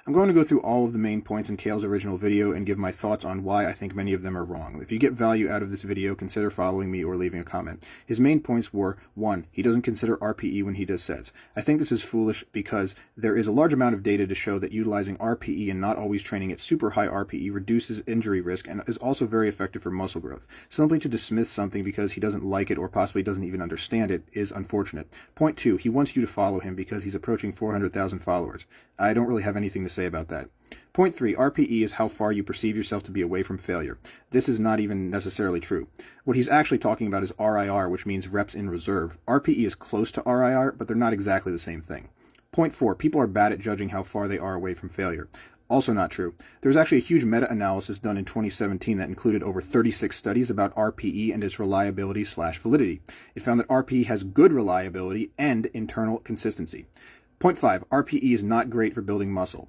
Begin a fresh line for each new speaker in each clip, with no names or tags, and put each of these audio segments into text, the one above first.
I'm going to go through all of the main points in Kale's original video and give my thoughts on why I think many of them are wrong. If you get value out of this video, consider following me or leaving a comment. His main points were: 1. He doesn't consider RPE when he does sets. I think this is foolish because there is a large amount of data to show that utilizing RPE and not always training at super high RPE reduces injury risk and is also very effective for muscle growth. Simply to dismiss something because he doesn't like it or possibly doesn't even understand it is unfortunate. Point 2. He wants you to follow him because he's approaching 400,000 followers. I don't really have anything to say about that. Point 3, RPE is how far you perceive yourself to be away from failure. This is not even necessarily true. What he's actually talking about is RIR, which means reps in reserve. RPE is close to RIR, but they're not exactly the same thing. Point 4, people are bad at judging how far they are away from failure. Also not true. There was actually a huge meta-analysis done in 2017 that included over 36 studies about RPE and its reliability/validity. It found that RPE has good reliability and internal consistency. Point 5, RPE is not great for building muscle.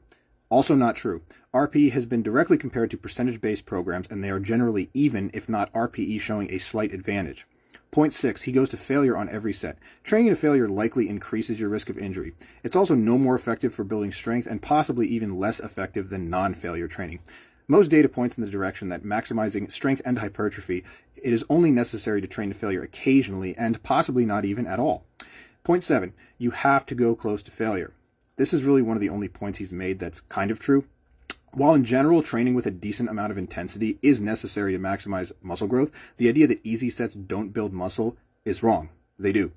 Also not true. RPE has been directly compared to percentage-based programs, and they are generally even, if not RPE showing a slight advantage. Point 6, he goes to failure on every set. Training to failure likely increases your risk of injury. It's also no more effective for building strength and possibly even less effective than non-failure training. Most data points in the direction that maximizing strength and hypertrophy, it is only necessary to train to failure occasionally and possibly not even at all. Point 7, you have to go close to failure. This is really one of the only points he's made that's kind of true. While in general, training with a decent amount of intensity is necessary to maximize muscle growth, the idea that easy sets don't build muscle is wrong. They do.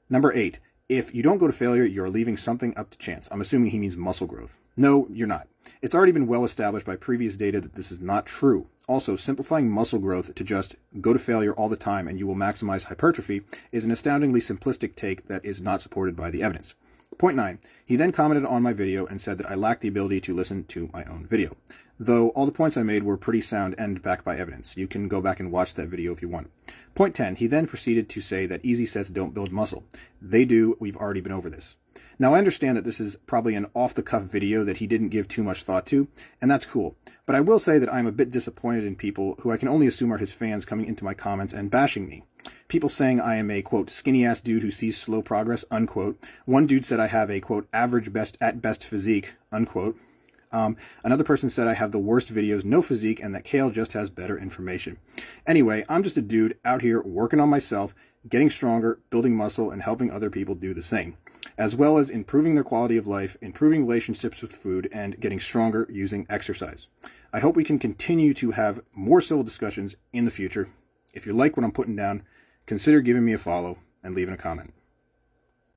Number 8, if you don't go to failure, you're leaving something up to chance. I'm assuming he means muscle growth. No, you're not. It's already been well established by previous data that this is not true. Also, simplifying muscle growth to just go to failure all the time and you will maximize hypertrophy is an astoundingly simplistic take that is not supported by the evidence. Point 9, he then commented on my video and said that I lack the ability to listen to my own video. Though all the points I made were pretty sound and backed by evidence. You can go back and watch that video if you want. Point 10, he then proceeded to say that easy sets don't build muscle. They do, we've already been over this. Now I understand that this is probably an off-the-cuff video that he didn't give too much thought to, and that's cool. But I will say that I'm a bit disappointed in people who I can only assume are his fans coming into my comments and bashing me. People saying I am a, quote, skinny-ass dude who sees slow progress, unquote. One dude said I have a, quote, average best at best physique, unquote. Another person said I have the worst videos, no physique, and that Kale just has better information. Anyway, I'm just a dude out here working on myself, getting stronger, building muscle, and helping other people do the same, as well as improving their quality of life, improving relationships with food, and getting stronger using exercise. I hope we can continue to have more civil discussions in the future. If you like what I'm putting down, consider giving me a follow and leaving a comment.